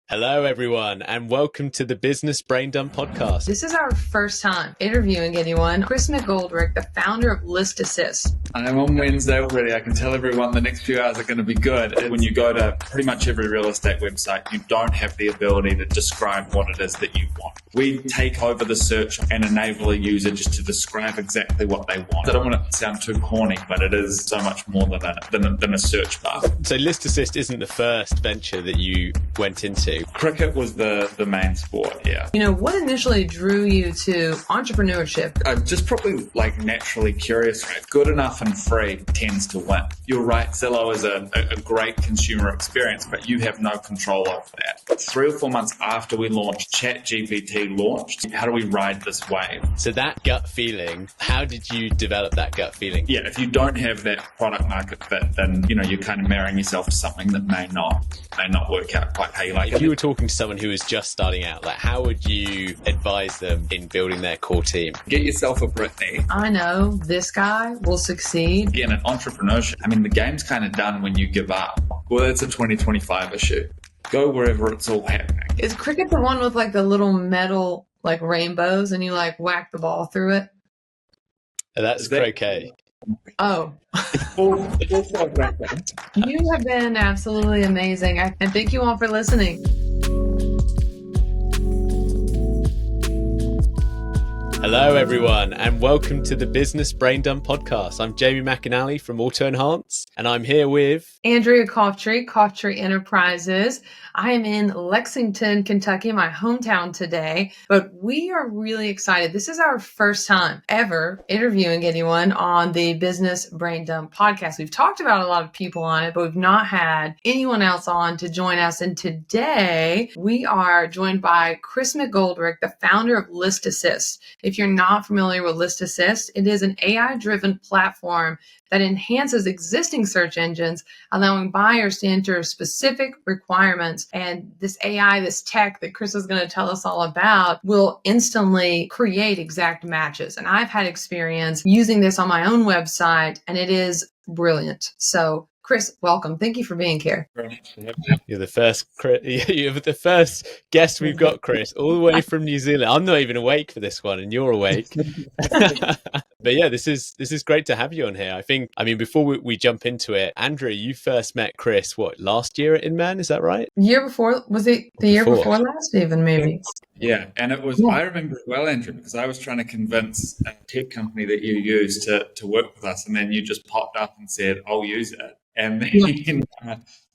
Hello, everyone, and welcome to the Business Brain Dump podcast. This is our first time interviewing anyone. Chris McGoldrick, the founder of ListAssist. I'm on Wednesday already. I can tell everyone the next few hours are going to be good. When you go to pretty much every real estate website, you don't have the ability to describe what it is that you want. We take over the search and enable a user just to describe exactly what they want. I don't want to sound too corny, but it is so much more than a search bar. So ListAssist isn't the first venture that you went into. Cricket was the main sport, yeah. You know, what initially drew you to entrepreneurship? I'm just probably naturally curious, right? Good enough and free tends to win. You're right, Zillow is a great consumer experience, but you have no control over that. But 3 or 4 months after we launched, ChatGPT launched. How do we ride this wave? So that gut feeling, how did you develop that gut feeling? Yeah, if you don't have that product market fit, then you're kind of marrying yourself to something that may not work out quite how you like it. If you were talking to someone who was just starting out, how would you advise them in building their core team? Get yourself a Brittany. I know this guy will succeed. Again, in entrepreneurship, the game's kind of done when you give up. Well, it's a 2025 issue. Go wherever it's all happening. Is cricket the one with the little metal rainbows and you whack the ball through it? That's croquet. Oh. You have been absolutely amazing. And thank you all for listening. Hello, everyone, and welcome to the Business Brain Dump podcast. I'm Jamie McAnally from Auto Enhance, and I'm here with Andrea Coughtry Enterprises. I am in Lexington, Kentucky, my hometown today, but we are really excited. This is our first time ever interviewing anyone on the Business Brain Dump podcast. We've talked about a lot of people on it, but we've not had anyone else on to join us. And today we are joined by Chris McGoldrick, the founder of ListAssist. If you're not familiar with ListAssist, it is an AI-driven platform that enhances existing search engines, allowing buyers to enter specific requirements. And this AI, this tech that Chris is going to tell us all about, will instantly create exact matches. And I've had experience using this on my own website, and it is brilliant. So Chris, welcome. Thank you for being here. You're the first guest we've got, Chris, all the way from New Zealand. I'm not even awake for this one, and you're awake. But yeah, this is great to have you on here. Before we jump into it, Andrea, you first met Chris, last year at Inman? Is that right? Year before? Was it the year before last even, maybe? Yeah, and it was, I remember it well, Andrew, because I was trying to convince a tech company that you use to work with us, and then you just popped up and said, I'll use it. And then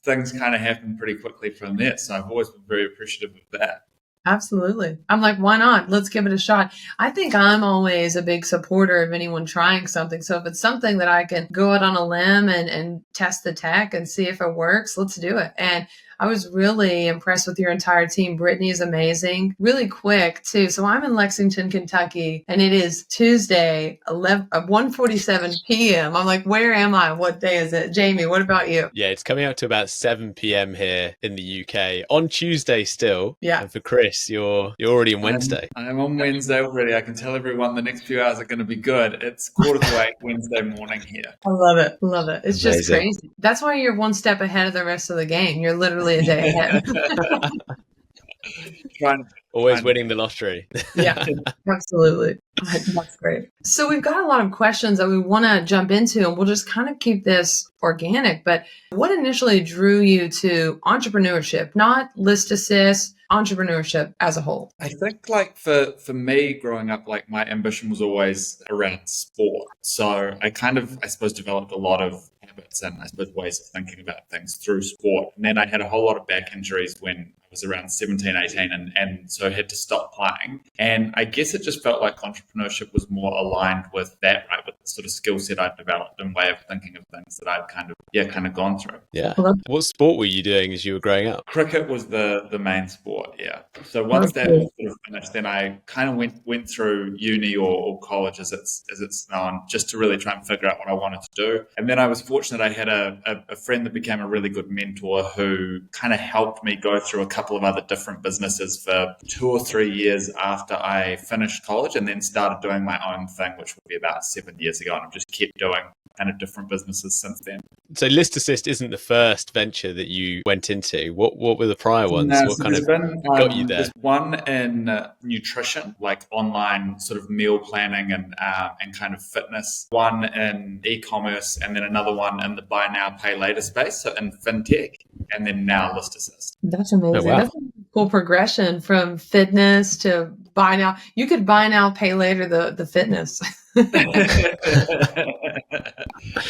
things kind of happened pretty quickly from there. So I've always been very appreciative of that. Absolutely. I'm like, why not? Let's give it a shot. I think I'm always a big supporter of anyone trying something. So if it's something that I can go out on a limb and test the tech and see if it works, let's do it. And I was really impressed with your entire team. Brittany is amazing. Really quick, too. So I'm in Lexington, Kentucky, and it is Tuesday, 1:47 p.m. I'm like, where am I? What day is it? Jamie, what about you? Yeah, it's coming out to about 7 p.m. here in the UK. On Tuesday still. Yeah. And for Chris, you're already on Wednesday. I'm on Wednesday already. I can tell everyone the next few hours are going to be good. It's 7:45 Wednesday morning here. I love it. Love it. It's amazing. Just crazy. That's why you're one step ahead of the rest of the game. You're literally a day ahead. Always winning the lottery. Yeah, absolutely. That's great. So we've got a lot of questions that we want to jump into, and we'll just kind of keep this organic. But what initially drew you to entrepreneurship, not ListAssist, entrepreneurship as a whole? I think for me growing up, my ambition was always around sport. So I suppose developed a lot of habits and ways of thinking about things through sport. And then I had a whole lot of back injuries when I was around 17, 18, and so I had to stop playing. And I guess it just felt like entrepreneurship was more aligned with that, right? With the sort of skill set I'd developed and way of thinking of things that I'd kind of gone through. Yeah. What sport were you doing as you were growing up? Cricket was the main sport, yeah. So once that was sort of finished, then I kind of went through uni or college as it's known, just to really try and figure out what I wanted to do. And then I was fortunate I had a friend that became a really good mentor who kind of helped me go through a couple of other different businesses for 2 or 3 years after I finished college, and then started doing my own thing, which would be about 7 years ago. And I've just kept doing kind of different businesses since then. So ListAssist isn't the first venture that you went into. What were the prior ones? No, What so kind there's of been got you there? there's one in nutrition, like online sort of meal planning and kind of fitness. One in e-commerce, and then another one in the buy now pay later space, so in fintech, and then now ListAssist. That's amazing. Oh, wow. That's a cool progression from fitness to buy now. You could buy now, pay later the fitness. Well,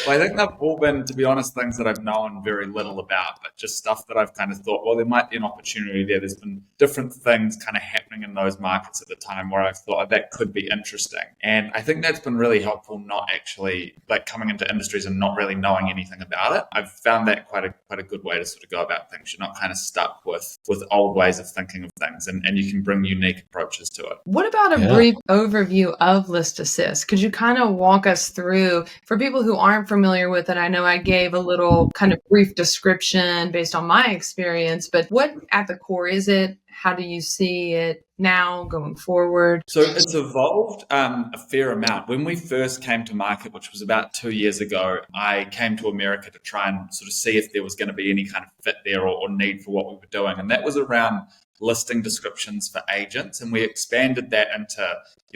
I think they've all been, to be honest, things that I've known very little about, but just stuff that I've kind of thought, well, there might be an opportunity there. There's been different things kind of happening in those markets at the time where I've thought, oh, that could be interesting. And I think that's been really helpful, not actually like coming into industries and not really knowing anything about it. I've found that quite a good way to sort of go about things. You're not kind of stuck with old ways of thinking of things, and you can bring unique approaches to it. What about a brief overview of ListAssist? Could you kind of walk us through, for people who aren't familiar with it? I know I gave a little kind of brief description based on my experience, but what at the core is it? How do you see it now going forward? So it's evolved a fair amount. When we first came to market, which was about 2 years ago, I came to America to try and sort of see if there was going to be any kind of fit there or need for what we were doing. And that was around listing descriptions for agents, and we expanded that into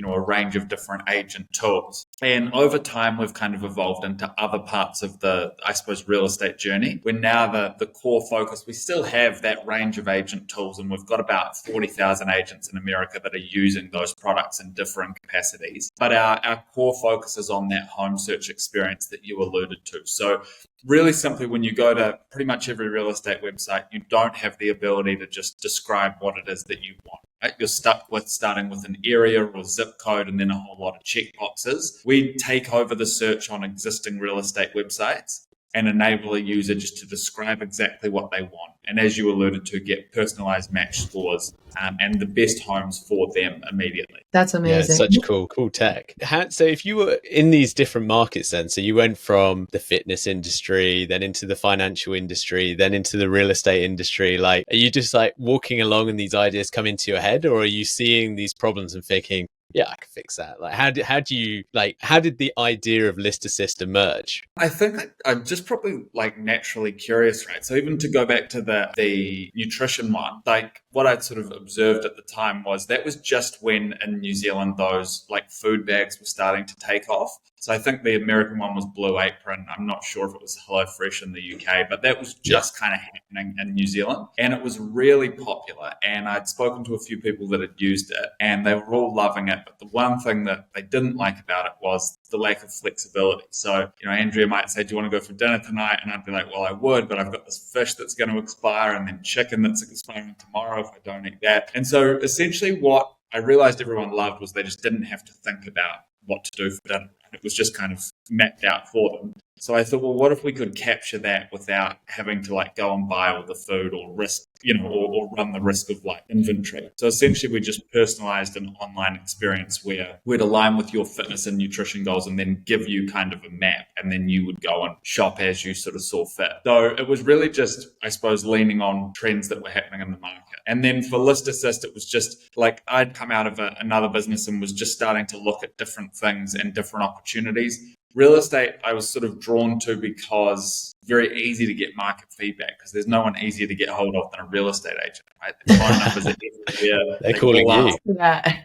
a range of different agent tools. And over time, we've kind of evolved into other parts of the, I suppose, real estate journey. We're now the core focus. We still have that range of agent tools, and we've got about 40,000 agents in America that are using those products in different capacities. But our core focus is on that home search experience that you alluded to. So really simply, when you go to pretty much every real estate website, you don't have the ability to just describe what it is that you want. Right? You're stuck with starting with an area or zip code and then a whole lot of checkboxes. We take over the search on existing real estate websites and enable a user just to describe exactly what they want. And as you alluded to, get personalized match scores and the best homes for them immediately. That's amazing. Yeah, such cool tech. So if you were in these different markets then, so you went from the fitness industry, then into the financial industry, then into the real estate industry, like, are you just like walking along and these ideas come into your head, or are you seeing these problems and thinking, yeah, I can fix that? Like, how did the idea of ListAssist emerge? I think I'm just probably like naturally curious, right? So even to go back to the nutrition one, like what I'd sort of observed at the time was that was just when in New Zealand those like food bags were starting to take off. So I think the American one was Blue Apron. I'm not sure if it was HelloFresh in the UK, but that was just kind of happening in New Zealand. And it was really popular. And I'd spoken to a few people that had used it and they were all loving it. But the one thing that they didn't like about it was the lack of flexibility. So, Andrea might say, do you want to go for dinner tonight? And I'd be like, well, I would, but I've got this fish that's going to expire and then chicken that's expiring tomorrow if I don't eat that. And so essentially what I realized everyone loved was they just didn't have to think about what to do for dinner. It was just kind of mapped out for them. So I thought, well, what if we could capture that without having to like go and buy all the food or risk, or run the risk of like inventory. So essentially we just personalized an online experience where we'd align with your fitness and nutrition goals and then give you kind of a map, and then you would go and shop as you sort of saw fit. So it was really just, I suppose, leaning on trends that were happening in the market. And then for ListAssist, it was just like I'd come out of another business and was just starting to look at different things and different opportunities. Real estate, I was sort of drawn to because it's very easy to get market feedback because there's no one easier to get hold of than a real estate agent, right? The phone numbers are everywhere. They're calling you. Yeah.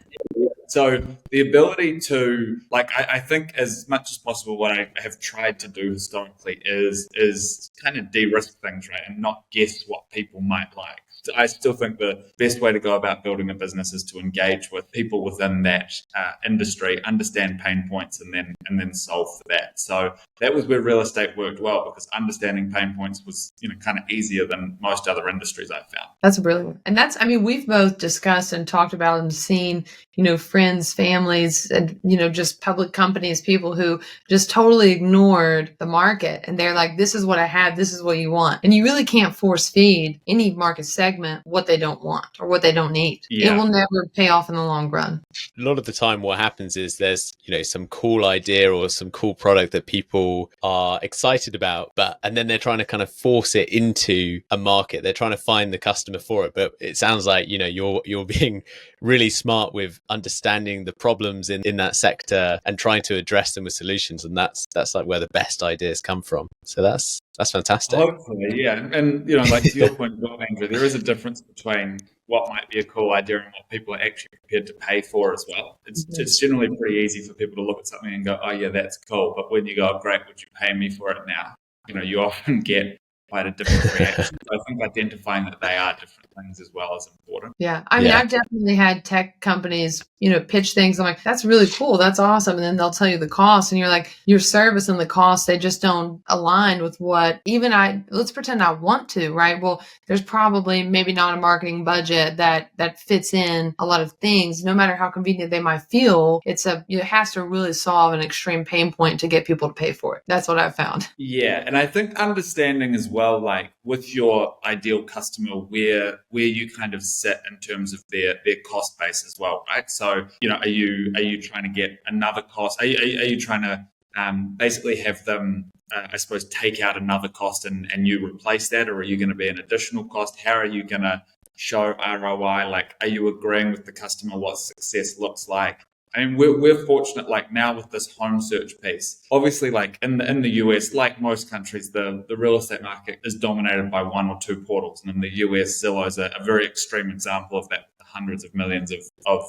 So the ability to, like, I think as much as possible, what I have tried to do historically is kind of de-risk things, right? And not guess what people might like. I still think the best way to go about building a business is to engage with people within that industry, understand pain points, and then solve for that. So that was where real estate worked well because understanding pain points was kind of easier than most other industries I've found. That's brilliant. And we've both discussed and talked about and seen, friends, families, and, just public companies, people who just totally ignored the market. And they're like, this is what I have. This is what you want. And you really can't force feed any market segment segment what they don't want or what they don't need. Yeah. It will never pay off in the long run. A lot of the time what happens is there's, some cool idea or some cool product that people are excited about, and then they're trying to kind of force it into a market. They're trying to find the customer for it. But it sounds like, you're being really smart with understanding the problems in that sector and trying to address them with solutions. And that's like where the best ideas come from. So that's fantastic. Hopefully, yeah. And, like to your point, Andrew, there is a difference between what might be a cool idea and what people are actually prepared to pay for as well. It's generally pretty easy for people to look at something and go, oh, yeah, that's cool. But when you go, great, would you pay me for it now? You often get quite a different reaction. So I think identifying that they are different things as well is important. Yeah. I mean, I've definitely had tech companies, pitch things. I'm like, that's really cool. That's awesome. And then they'll tell you the cost. And you're like, your service and the cost, they just don't align with what let's pretend I want to, right? Well, there's probably maybe not a marketing budget that fits in a lot of things, no matter how convenient they might feel. It has to really solve an extreme pain point to get people to pay for it. That's what I've found. Yeah. And I think understanding as well, like with your ideal customer, where you kind of sit in terms of their cost base as well, right? So, are you trying to get another cost? Are you trying to basically have them, I suppose, take out another cost and you replace that? Or are you going to be an additional cost? How are you going to show ROI? Like, are you agreeing with the customer what success looks like? I mean, we're fortunate, like now with this home search piece, obviously like in the US, like most countries, the real estate market is dominated by one or two portals. And in the US, Zillow is a very extreme example of that, the hundreds of millions of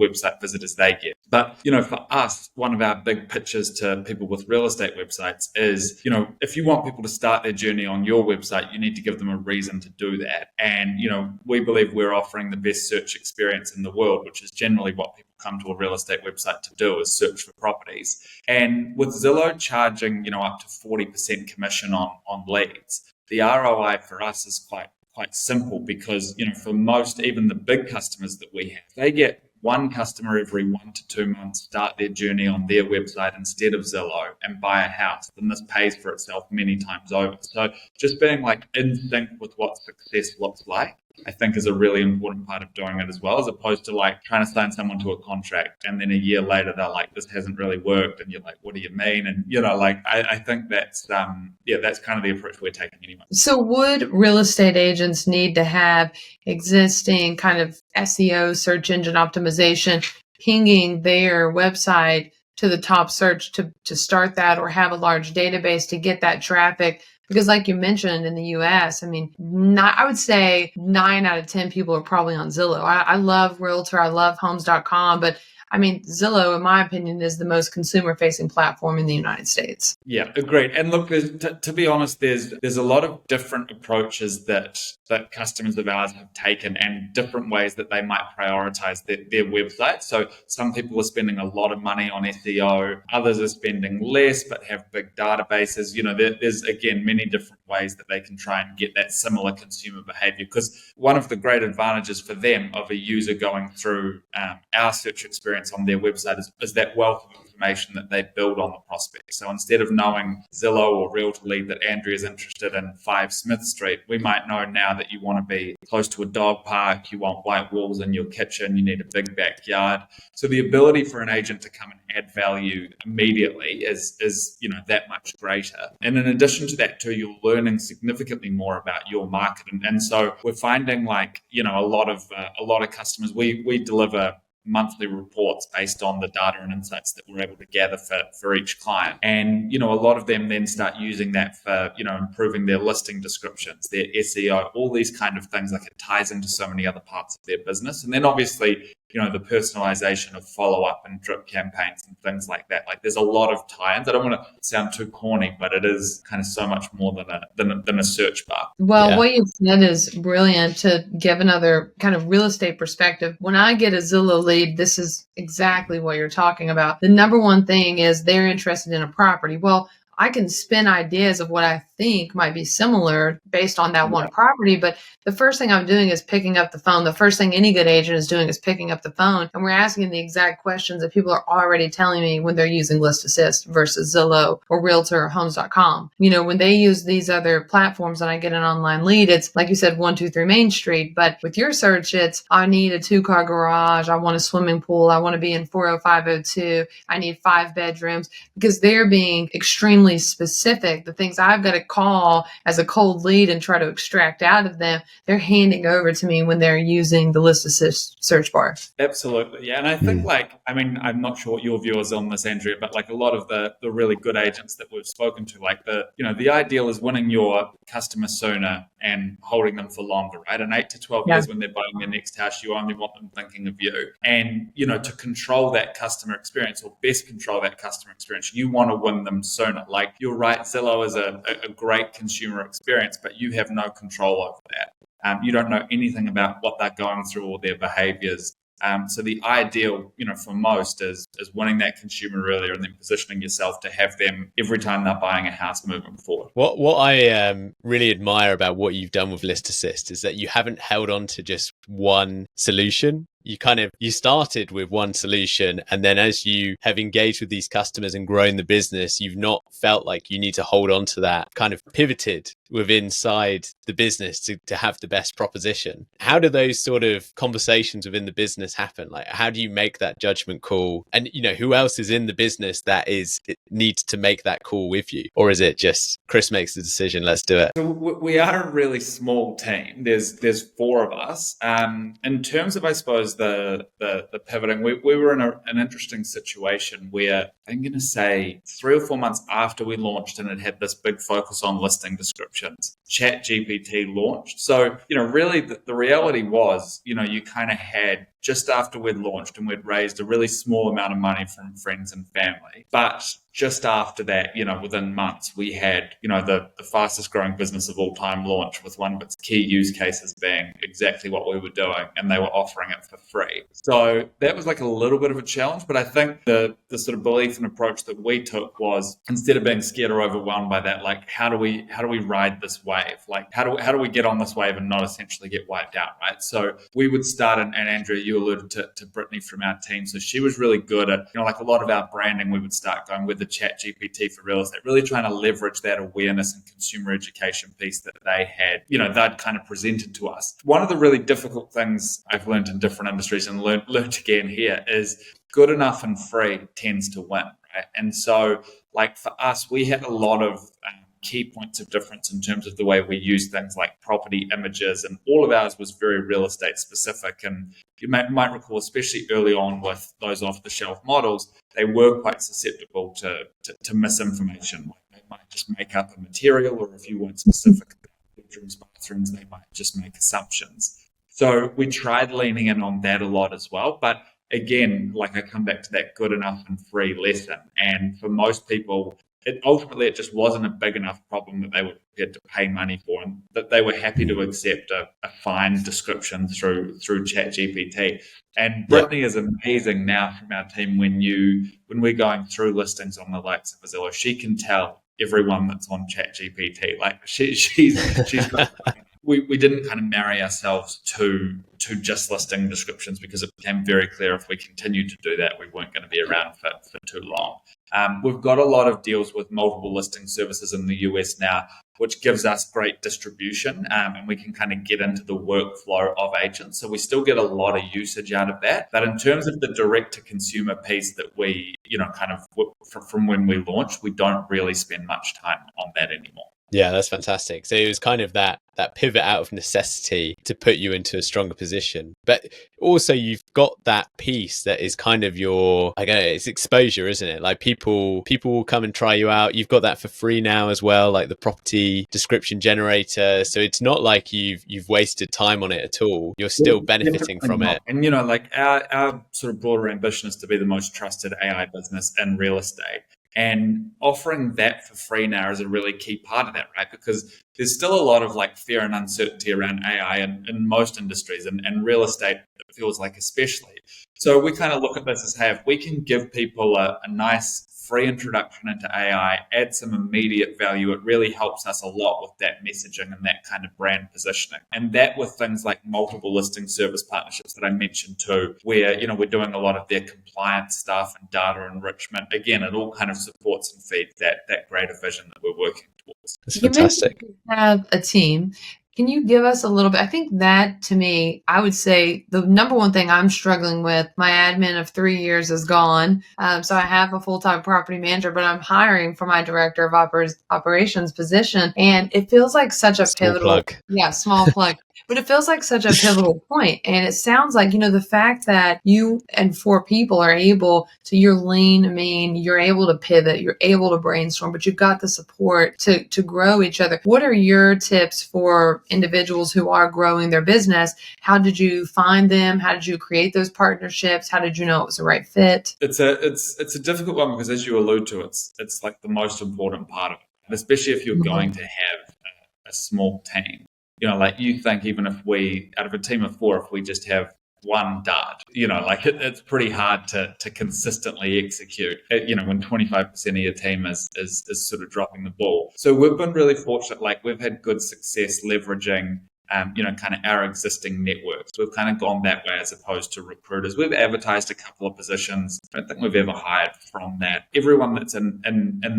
website visitors they get. But, for us, one of our big pitches to people with real estate websites is, if you want people to start their journey on your website, you need to give them a reason to do that. And, we believe we're offering the best search experience in the world, which is generally what people come to a real estate website to do, is search for properties. And with Zillow charging, up to 40% commission on leads, the ROI for us is quite simple because, for most, even the big customers that we have, they get one customer every 1 to 2 months start their journey on their website instead of Zillow and buy a house. Then this pays for itself many times over. So just being like in sync with what success looks like, I think is a really important part of doing it as well, as opposed to like trying to sign someone to a contract and then a year later they're like, this hasn't really worked. And you're like, what do you mean? And, I think that's kind of the approach we're taking anyway. So would real estate agents need to have existing kind of SEO, search engine optimization, pinging their website to the top search to start that, or have a large database to get that traffic? Because like you mentioned in the US, I mean, I would say 9 out of 10 people are probably on Zillow. I love Realtor. I love homes.com. But I mean, Zillow, in my opinion, is the most consumer-facing platform in the United States. Yeah, agreed. And look, to be honest, there's a lot of different approaches that customers of ours have taken and different ways that they might prioritize their website. So some people are spending a lot of money on SEO, others are spending less but have big databases. There's, again, many different ways that they can try and get that similar consumer behavior. Because one of the great advantages for them of a user going through our search experience on their website is that wealth of information that they build on the prospect. So instead of knowing Zillow or Realtor Lead that Andrea is interested in 5 Smith Street, we might know now that you want to be close to a dog park, you want white walls in your kitchen, you need a big backyard. So the ability for an agent to come and add value immediately is that much greater. And in addition to that too, you're learning significantly more about your market. And so we're finding a lot of customers, we deliver monthly reports based on the data and insights that we're able to gather for each client. And, a lot of them then start using that for, improving their listing descriptions, their SEO, all these kind of things. Like, it ties into so many other parts of their business. And then obviously, the personalization of follow-up and drip campaigns and things like that. Like, there's a lot of tie-ins. I don't want to sound too corny, but it is kind of so much more than a search bar. Well, What you said is brilliant. To give another kind of real estate perspective, when I get a Zillow lead, this is exactly what you're talking about. The number one thing is they're interested in a property. Well, I can spin ideas of what I think might be similar based on that one property. But the first thing I'm doing is picking up the phone. The first thing any good agent is doing is picking up the phone. And we're asking the exact questions that people are already telling me when they're using ListAssist versus Zillow or Realtor or Homes.com. When they use these other platforms and I get an online lead, it's like you said, 123 Main Street. But with your search, it's I need a 2-car garage. I want a swimming pool. I want to be in 40502. I need 5 bedrooms, because they're being extremely specific. The things I've got to call as a cold lead and try to extract out of them, they're handing over to me when they're using the ListAssist search bar. Absolutely. Yeah. And I think I'm not sure what your view is on this, Andrea, but like a lot of the really good agents that we've spoken to, like the ideal is winning your customer sooner and holding them for longer, right? In 8 to 12 years when they're buying their next house, you only want them thinking of you. And, to control that customer experience, or best control that customer experience, you want to win them sooner. Like, you're right, Zillow is a great consumer experience, but you have no control over that. You don't know anything about what they're going through or their behaviors. So the ideal, for most is winning that consumer earlier and then positioning yourself to have them every time they're buying a house moving forward. What I really admire about what you've done with ListAssist is that you haven't held on to just one solution. You started with one solution, and then as you have engaged with these customers and grown the business, you've not felt like you need to hold on to that, kind of pivoted inside the business to have the best proposition. How do those sort of conversations within the business happen? Like, how do you make that judgment call? And, who else is in the business that needs to make that call with you? Or is it just Chris makes the decision, let's do it? So we are a really small team. There's 4 of us. In terms of, I suppose, the pivoting, we were in an interesting situation where I'm going to say 3 or 4 months after we launched and it had this big focus on listing descriptions, ChatGPT launched. So, really the reality was, you kind of had, just after we'd launched and we'd raised a really small amount of money from friends and family. But just after that, within months, we had, the fastest growing business of all time launch, with one of its key use cases being exactly what we were doing, and they were offering it for free. So that was like a little bit of a challenge, but I think the sort of belief and approach that we took was, instead of being scared or overwhelmed by that, like, how do we ride this wave? Like, how do we get on this wave and not essentially get wiped out, right? So we would start, and Andrea, you alluded to Brittany from our team. So she was really good at, like a lot of our branding, we would start going with the ChatGPT for real estate, really trying to leverage that awareness and consumer education piece that they had, they'd kind of presented to us. One of the really difficult things I've learned in different industries and learned again here is good enough and free tends to win, right? And so, like, for us, we had a lot of key points of difference in terms of the way we use things like property images, and all of ours was very real estate specific. And you might recall, especially early on with those off-the-shelf models, they were quite susceptible to misinformation. Like, they might just make up a material, or if you weren't specific about bedrooms, bathrooms, they might just make assumptions. So we tried leaning in on that a lot as well. But again, like, I come back to that good enough and free lesson. And for most people, ultimately it just wasn't a big enough problem that they were prepared to pay money for, and that they were happy to accept a fine description through ChatGPT. And Brittany is amazing now from our team. When we're going through listings on the likes of Zillow, she can tell everyone that's on ChatGPT. Like, she's got. We didn't kind of marry ourselves to just listing descriptions, because it became very clear if we continued to do that, we weren't going to be around for too long. We've got a lot of deals with multiple listing services in the US now, which gives us great distribution, and we can kind of get into the workflow of agents. So we still get a lot of usage out of that. But in terms of the direct-to-consumer piece that we, kind of from when we launched, we don't really spend much time on that anymore. Yeah, that's fantastic. So it was kind of that pivot out of necessity to put you into a stronger position. But also you've got that piece that is kind of your, it's exposure, isn't it? Like, people will come and try you out. You've got that for free now as well, like the property description generator. So it's not like you've wasted time on it at all. You're still benefiting from it. And, like, our sort of broader ambition is to be the most trusted AI business in real estate. And offering that for free now is a really key part of that, right? Because there's still a lot of like fear and uncertainty around AI in most industries, and real estate, it feels like especially. So we kind of look at this as, hey, if we can give people a nice free introduction into AI, add some immediate value. It really helps us a lot with that messaging and that kind of brand positioning. And that with things like multiple listing service partnerships that I mentioned too, where, we're doing a lot of their compliance stuff and data enrichment. Again, it all kind of supports and feeds that greater vision that we're working towards. That's fantastic. You have a team. Can you give us a little bit? I think that, to me, I would say the number one thing I'm struggling with, my admin of 3 years is gone. So I have a full-time property manager, but I'm hiring for my director of operations position. And it feels like such a Small pivotal, plug. small plug. But it feels like such a pivotal point. And it sounds like, the fact that you and 4 people are able to, you're lean, mean, you're able to pivot, you're able to brainstorm, but you've got the support to grow each other. What are your tips for individuals who are growing their business? How did you find them? How did you create those partnerships? How did you know it was the right fit? It's a difficult one because, as you allude to, it's like the most important part of it, especially if you're going to have a small team. Like you think even if we, out of a team of 4, if we just have one dart, it's pretty hard to consistently execute, when 25% of your team is sort of dropping the ball. So we've been really fortunate. Like we've had good success leveraging kind of our existing networks. We've kind of gone that way as opposed to recruiters. We've advertised a couple of positions. I don't think we've ever hired from that. Everyone that's in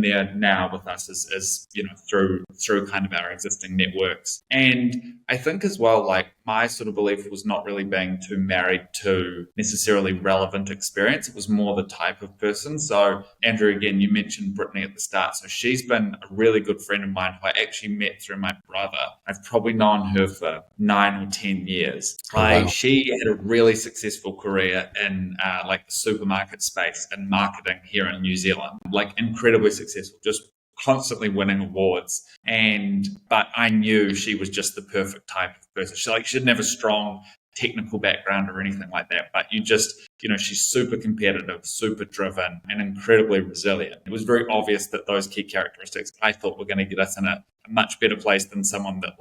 there now with us is through kind of our existing networks. And I think as well, like my sort of belief was not really being too married to necessarily relevant experience. It was more the type of person. So Andrew, again, you mentioned Brittany at the start. So she's been a really good friend of mine who I actually met through my brother. I've probably known her for 9 or 10 years. Oh, wow. She had a really successful career in like the supermarket space and marketing here in New Zealand, like incredibly successful, just constantly winning awards. But I knew she was just the perfect type of person. She didn't have a strong technical background or anything like that, but she's super competitive, super driven, and incredibly resilient. It was very obvious that those key characteristics I thought were going to get us in a much better place than someone that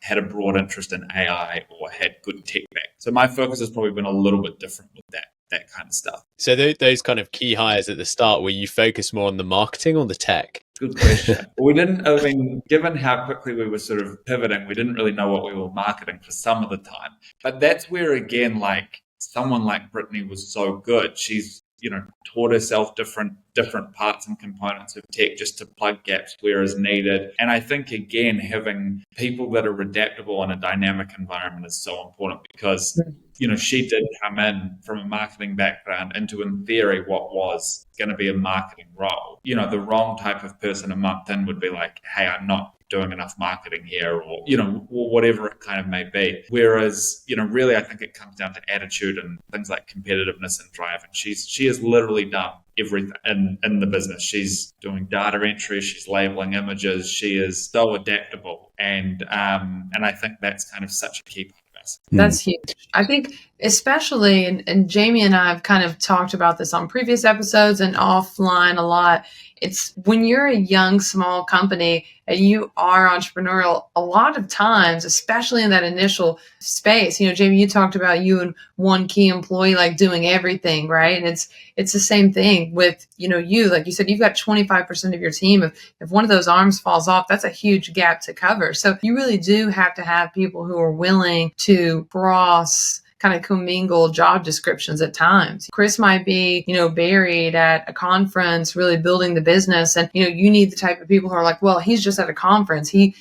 had a broad interest in AI or had good tech back. So my focus has probably been a little bit different with that kind of stuff. So those kind of key hires at the start, were you focused more on the marketing or the tech? Good question. We didn't, given how quickly we were sort of pivoting, we didn't really know what we were marketing for some of the time. But that's where, again, like someone like Brittany was so good. She's, taught herself different parts and components of tech just to plug gaps where is needed. And I think, again, having people that are adaptable in a dynamic environment is so important because, she did come in from a marketing background into, in theory, what was going to be a marketing role. The wrong type of person a month in would be like, hey, I'm not doing enough marketing here, or whatever it kind of may be. Whereas really I think it comes down to attitude and things like competitiveness and drive. And she has literally done everything in the business. She's doing data entry, she's labeling images, she is so adaptable, and I think that's kind of such a key part of us. That's huge. I think especially, and Jamie and I have kind of talked about this on previous episodes and offline a lot. It's when you're a young, small company and you are entrepreneurial, a lot of times, especially in that initial space, Jamie, you talked about you and one key employee, like doing everything, right? And it's the same thing with, you, like you said, you've got 25% of your team. If one of those arms falls off, that's a huge gap to cover. So you really do have to have people who are willing to cross kind of commingle job descriptions at times. Chris might be, buried at a conference, really building the business. And, you need the type of people who are like, well, he's just at a conference. He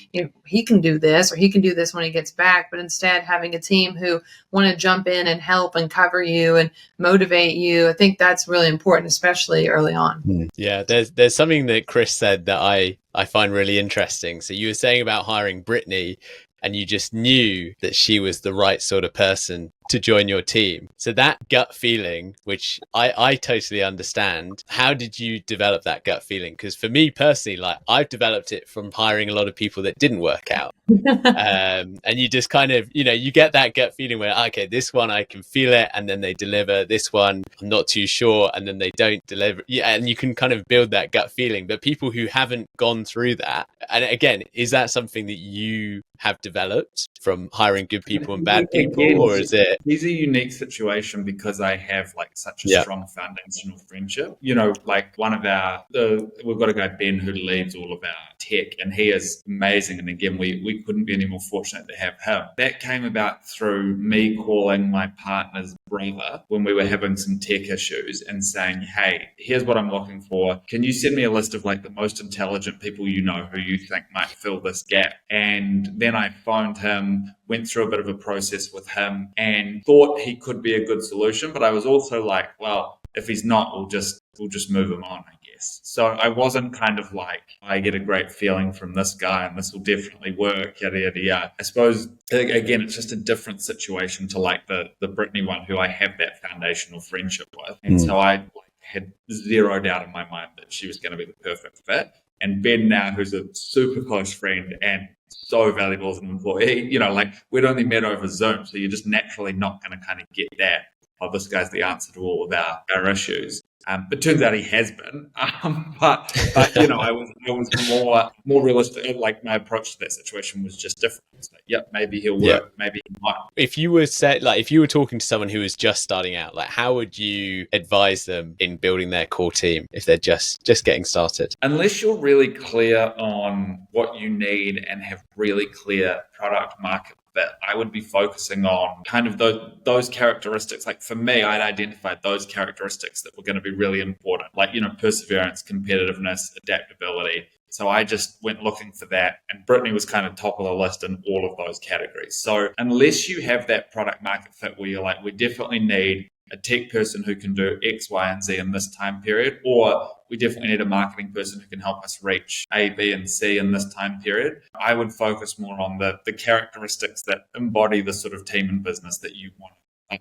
can do this, or he can do this when he gets back. But instead having a team who want to jump in and help and cover you and motivate you. I think that's really important, especially early on. Yeah. There's something that Chris said that I find really interesting. So you were saying about hiring Brittany, and you just knew that she was the right sort of person to join your team. So that gut feeling, which I totally understand, how did you develop that gut feeling? Because for me personally, like I've developed it from hiring a lot of people that didn't work out. And you just kind of, you get that gut feeling where, okay, this one I can feel it, and then they deliver. This one I'm not too sure, and then they don't deliver. Yeah, and you can kind of build that gut feeling. But people who haven't gone through that, and again, is that something that you have developed from hiring good people and bad people, or is it? he's a unique situation because I have like such a strong foundational friendship. Like one of we've got a guy, Ben, who leads all of our tech, and he is amazing. And again, we couldn't be any more fortunate to have him. That came about through me calling my partner's brother when we were having some tech issues and saying, hey, here's what I'm looking for. Can you send me a list of like the most intelligent people you know who you think might fill this gap? And then I phoned him, went through a bit of a process with him and thought he could be a good solution. But I was also like, well, if he's not, we'll just move him on, I guess. So I wasn't kind of like, I get a great feeling from this guy and this will definitely work, yada, yada, yada. I suppose, again, it's just a different situation to like the Brittany one, who I have that foundational friendship with. And so I had zero doubt in my mind that she was going to be the perfect fit. And Ben now, who's a super close friend and so valuable as an employee, like we'd only met over Zoom, so you're just naturally not going to kind of get that. Oh, this guy's the answer to all of our issues. But turns out he has been. But I was more realistic. Like my approach to that situation was just different. It's like, yep, maybe he'll work, maybe he might. If you were talking to someone who was just starting out, like how would you advise them in building their core team if they're just getting started? Unless you're really clear on what you need and have really clear product market fit, I would be focusing on kind of those characteristics. Like for me, I'd identified those characteristics that were going to be really important, like, perseverance, competitiveness, adaptability. So I just went looking for that. And Brittany was kind of top of the list in all of those categories. So unless you have that product market fit where you're like, we definitely need a tech person who can do X, Y, and Z in this time period, or we definitely need a marketing person who can help us reach A, B, and C in this time period, I would focus more on the characteristics that embody the sort of team and business that you want.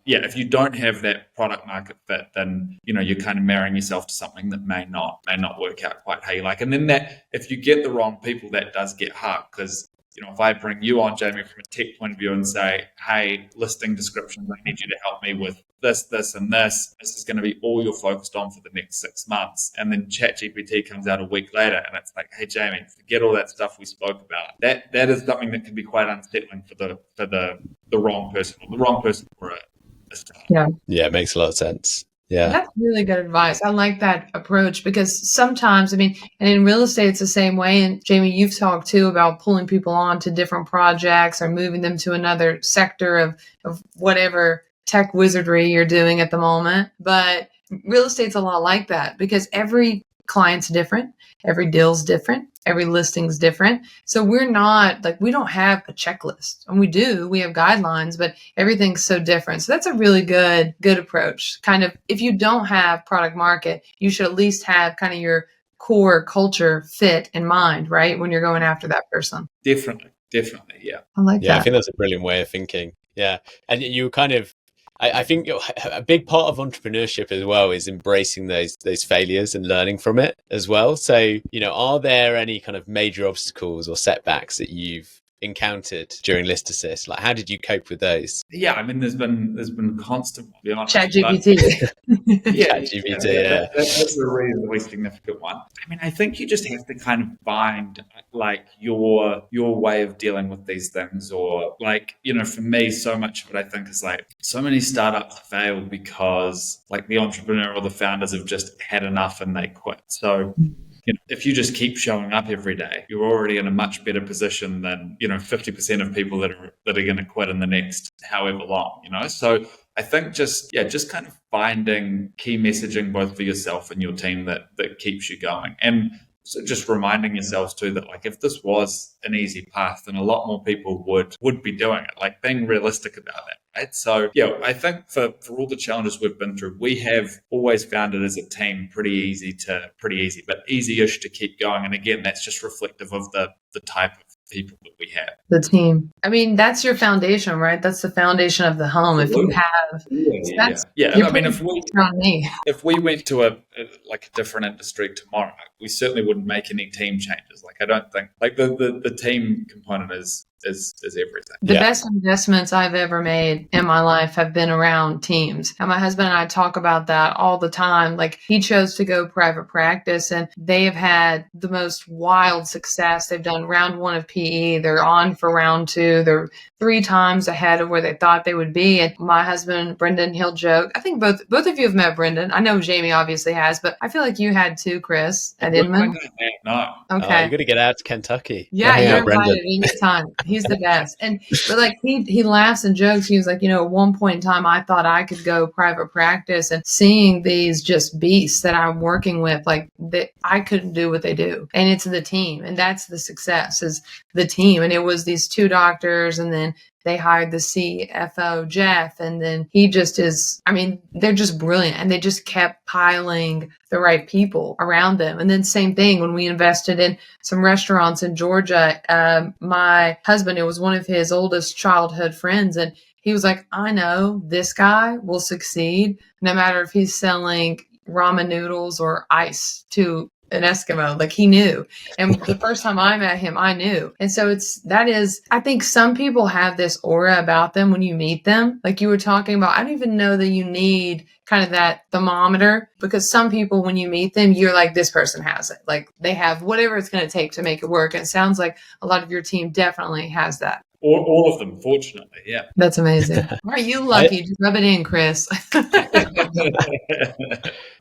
If you don't have that product market fit, then you're kind of marrying yourself to something that may not work out quite how you like. And then that, if you get the wrong people, that does get hard because if I bring you on, Jamie, from a tech point of view and say, hey, listing descriptions, I need you to help me with this, this, and this. This is going to be all you're focused on for the next 6 months. And then ChatGPT comes out a week later and it's like, hey, Jamie, forget all that stuff we spoke about. That is something that can be quite unsettling for the wrong person, or the wrong person for a start. Yeah, it makes a lot of sense. Yeah. That's really good advice. I like that approach because sometimes, and in real estate, it's the same way. And Jamie, you've talked too about pulling people on to different projects or moving them to another sector of whatever tech wizardry you're doing at the moment. But real estate's a lot like that because every client's different. Every deal's different. Every listing's different. So we're not like, we don't have a checklist, and we have guidelines, but everything's so different. So that's a really good approach. Kind of, if you don't have product market, you should at least have kind of your core culture fit in mind, right? When you're going after that person. Definitely. Yeah. I like that. I think that's a brilliant way of thinking. Yeah. And you kind of, I think a big part of entrepreneurship as well is embracing those failures and learning from it as well. So, are there any kind of major obstacles or setbacks that you've encountered during ListAssist? Like, how did you cope with those? Yeah, there's been constant, to be honest. ChatGPT. ChatGPT, that's a really significant one. I think you just have to kind of find like your way of dealing with these things, or like, for me, so much of it I think is like so many startups fail because like the entrepreneur or the founders have just had enough and they quit. So if you just keep showing up every day, you're already in a much better position than 50% of people that are going to quit in the next however long. So I think just kind of finding key messaging both for yourself and your team that keeps you going, and so just reminding yourselves too that like if this was an easy path, then a lot more people would be doing it. Like being realistic about that. Right. So, I think for all the challenges we've been through, we have always found it as a team pretty easy, but easy-ish to keep going. And again, that's just reflective of the type of people that we have. The team. That's your foundation, right? That's the foundation of the home. If you have, if we went to a different industry tomorrow, we certainly wouldn't make any team changes. Like I don't think like the team component is everything. The best investments I've ever made in my life have been around teams. And my husband and I talk about that all the time. Like he chose to go private practice and they have had the most wild success. They've done round 1 of PE. They're on for round 2. They're 3 times ahead of where they thought they would be. And my husband, Brendan, he'll joke. I think both of you have met Brendan. I know Jamie obviously has, but I feel like you had too, Chris, at Inman. No. Okay. You got to get out to Kentucky. Yeah, Hang you're out, Brendan. invited anytime. He's the best. But like he laughs and jokes. He was like, at one point in time, I thought I could go private practice, and seeing these just beasts that I'm working with, like I couldn't do what they do. And it's the team, and that's the success, is the team. And it was these 2 doctors, and then they hired the CFO, Jeff, and then he just is, they're just brilliant. And they just kept piling the right people around them. And then same thing when we invested in some restaurants in Georgia. My husband, it was one of his oldest childhood friends, and he was like, I know this guy will succeed no matter if he's selling ramen noodles or ice to an Eskimo. Like, he knew. And the first time I met him, I knew. And so I think some people have this aura about them when you meet them. Like you were talking about, I don't even know that you need kind of that thermometer, because some people, when you meet them, you're like, this person has it. Like they have whatever it's going to take to make it work. And it sounds like a lot of your team definitely has that. All of them, fortunately, yeah. That's amazing. Aren't you lucky? Just rub it in, Chris.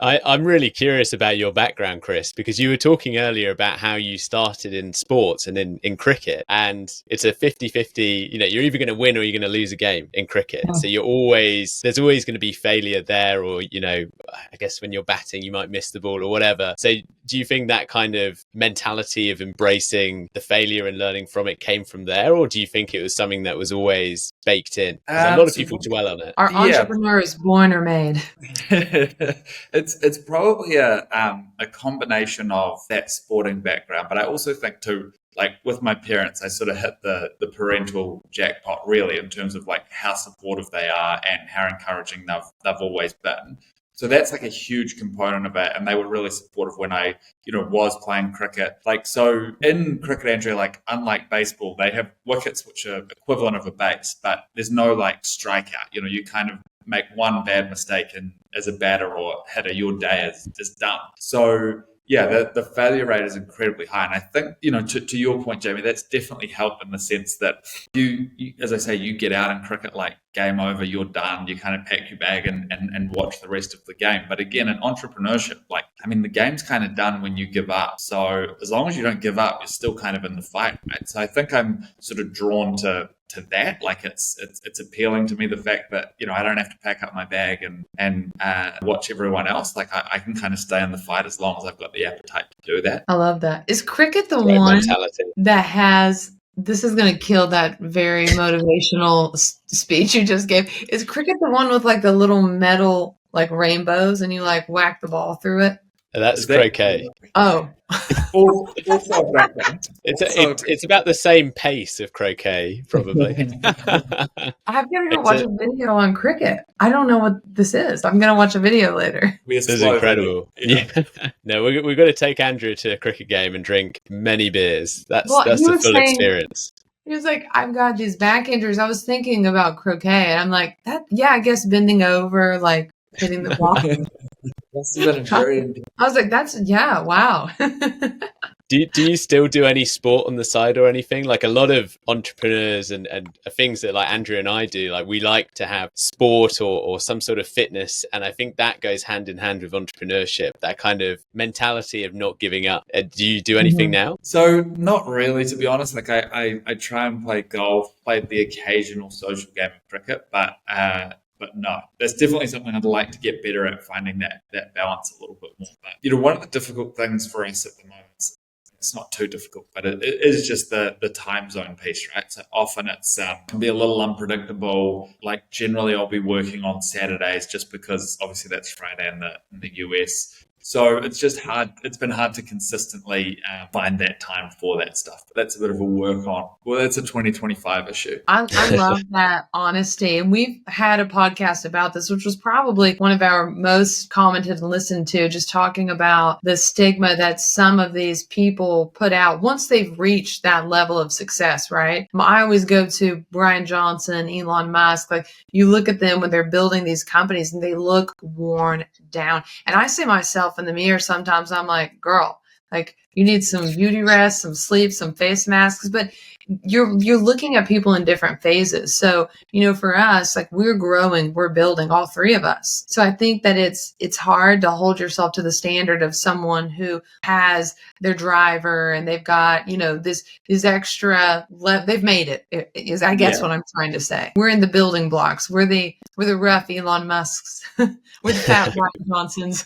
I'm really curious about your background, Chris, because you were talking earlier about how you started in sports and in cricket, and it's a 50-50, you're either going to win or you're going to lose a game in cricket. So there's always going to be failure there, or, I guess when you're batting, you might miss the ball or whatever. So do you think that kind of mentality of embracing the failure and learning from it came from there, or do you think it was something that was always baked in? Because a lot of people dwell on it. Our entrepreneur is born or made. It's probably a combination of that sporting background, but I also think too, like with my parents, I sort of hit the parental jackpot really in terms of like how supportive they are and how encouraging they've always been. So that's like a huge component of it. And they were really supportive when I, was playing cricket. Like, so in cricket, Andrea, like unlike baseball, they have wickets which are equivalent of a base, but there's no like strikeout. You kind of make one bad mistake and as a batter or hitter, your day is done. So yeah, the failure rate is incredibly high. And I think, to your point, Jamie, that's definitely helped in the sense that you, as I say, you get out in cricket, like game over, you're done, you kind of pack your bag and watch the rest of the game. But again, in entrepreneurship, the game's kind of done when you give up. So as long as you don't give up, you're still kind of in the fight, right? So I think I'm sort of drawn to that. Like it's appealing to me, the fact that I don't have to pack up my bag and watch everyone else. Like I can kind of stay in the fight as long as I've got the appetite to do that. I love that. Is cricket the one mentality that has, this is going to kill that very motivational speech you just gave, is cricket the one with like the little metal like rainbows and you like whack the ball through it? That's croquet. Oh. It's about the same pace of croquet, probably. I've never watched a video on cricket. I don't know what this is. I'm going to watch a video later. This is incredible. Yeah. No, we've got to take Andrew to a cricket game and drink many beers. That's the full experience. He was like, I've got these back injuries. I was thinking about croquet, and I'm like, I guess bending over, like hitting the ball. I was like, wow. Do you still do any sport on the side or anything? Like a lot of entrepreneurs and things that like Andrew and I do, like we like to have sport or some sort of fitness. And I think that goes hand in hand with entrepreneurship, that kind of mentality of not giving up. Do you do anything now? So not really, to be honest. Like I try and play golf, play the occasional social game of cricket, but no, that's definitely something I'd like to get better at, finding that balance a little bit more. But, one of the difficult things for us at the moment, it's not too difficult, but it is just the time zone piece, right? So often it's can be a little unpredictable. Like generally I'll be working on Saturdays just because obviously that's Friday in the US. So it's just hard. It's been hard to consistently find that time for that stuff. But that's a bit of a work on. Well, that's a 2025 issue. I love that honesty. And we've had a podcast about this, which was probably one of our most commented and listened to, just talking about the stigma that some of these people put out once they've reached that level of success, right? I always go to Brian Johnson, Elon Musk. Like you look at them when they're building these companies and they look worn down. And I see myself in the mirror sometimes. I'm like, girl, like you need some beauty rest, some sleep, some face masks. But you're looking at people in different phases. So, for us, like, we're growing, we're building, all three of us. So I think that it's hard to hold yourself to the standard of someone who has their driver and they've got, this extra, they've made it is, I guess, what I'm trying to say. We're in the building blocks. We're the rough Elon Musks. We're the fat White Johnsons.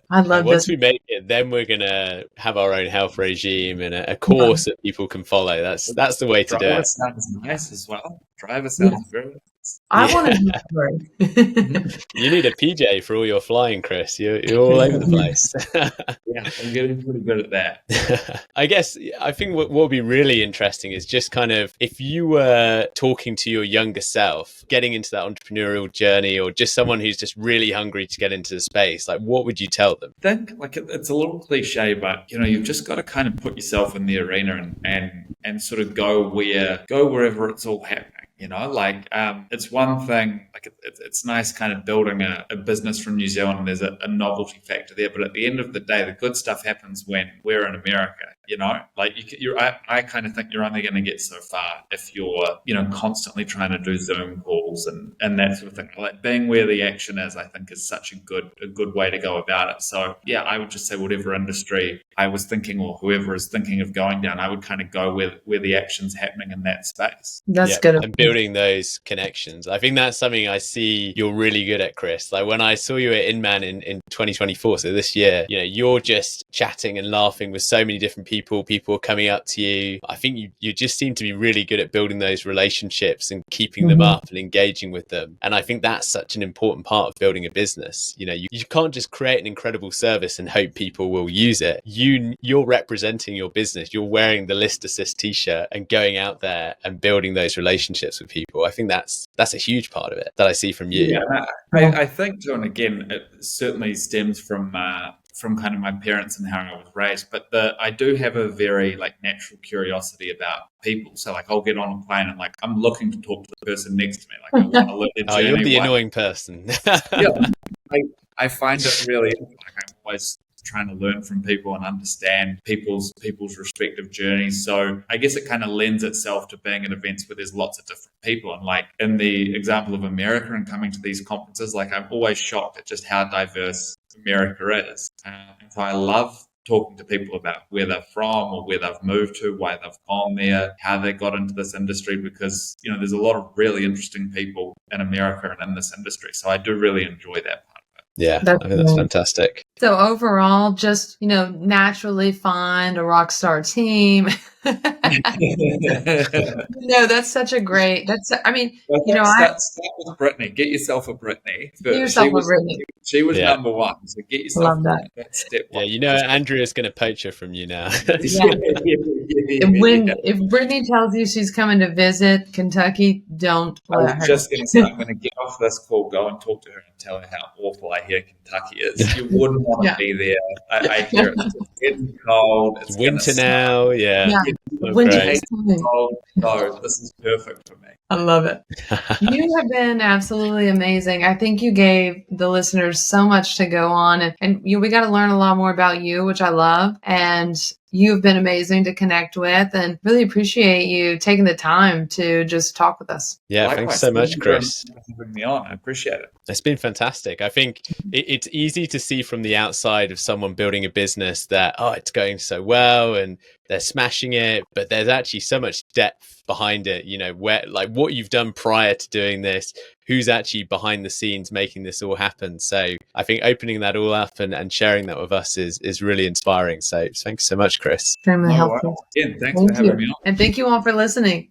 I love once this. we make it, then we're gonna have our own health regime and a course that people can follow. That's the way to do Driver it. sounds nice as well. Driver sounds very nice. I want to do You need a PJ for all your flying, Chris. You're all over the place. Yeah, I'm getting pretty good at that. I think what would be really interesting is just kind of, if you were talking to your younger self, getting into that entrepreneurial journey, or just someone who's just really hungry to get into the space, like, what would you tell them? I think, like, it's a little cliche, but you've just got to kind of put yourself in the arena and sort of go wherever it's all happening. It's one thing, like, it's nice kind of building a business from New Zealand, and there's a novelty factor there. But at the end of the day, the good stuff happens when we're in America. I kind of think you're only going to get so far if you're, constantly trying to do Zoom calls and that sort of thing. Like, being where the action is, I think, is such a good way to go about it. So yeah, I would just say whatever industry I was thinking, or whoever is thinking of going down, I would kind of go where the action's happening in that space. That's good. And building those connections. I think that's something I see you're really good at, Chris. Like, when I saw you at Inman in 2024, so this year, you're just chatting and laughing with so many different people are coming up to you. I think you just seem to be really good at building those relationships and keeping them up and engaging with them. And I think that's such an important part of building a business. You can't just create an incredible service and hope people will use it. You're representing your business. You're wearing the ListAssist t-shirt and going out there and building those relationships with people. I think that's a huge part of it that I see from you. Yeah, I think, too, and again, it certainly stems from kind of my parents and how I was raised, but I do have a very, like, natural curiosity about people. So, like, I'll get on a plane and, like, I'm looking to talk to the person next to me. Like, I want to learn their journey. You're the annoying person. Yeah, I find it really, like, I'm always trying to learn from people and understand people's respective journeys. So I guess it kind of lends itself to being at events where there's lots of different people. And, like, in the example of America and coming to these conferences, like, I'm always shocked at just how diverse America is. And so I love talking to people about where they're from or where they've moved to, why they've gone there, how they got into this industry, because, there's a lot of really interesting people in America and in this industry. So I do really enjoy that part. Yeah, I think that's fantastic. So overall, just, naturally find a rock star team. No, that's such a great, start with Brittany. Get yourself a Brittany. She was number one. So get yourself that step one. Yeah, Andrea's going to poach her from you now. If Brittany tells you she's coming to visit Kentucky, don't let her. I'm just going to say, I'm going to get off this call, go and talk to her and tell her how awful I hear Kentucky is. You wouldn't want to be there. I hear it's getting cold. It's winter now. Yeah. Winter's coming. No, this is perfect for me. I love it. You have been absolutely amazing. I think you gave the listeners so much to go on, and we got to learn a lot more about you, which I love. And you've been amazing to connect with, and really appreciate you taking the time to just talk with us. Yeah, thanks so much, Chris. Thanks for having me on. I appreciate it. It's been fantastic. I think it's easy to see from the outside of someone building a business that, it's going so well and they're smashing it, but there's actually so much depth behind it, where, like, what you've done prior to doing this, who's actually behind the scenes making this all happen. So I think opening that all up and sharing that with us is really inspiring. So thanks so much, Chris. Extremely helpful. Again, thanks for having me on. And thank you all for listening.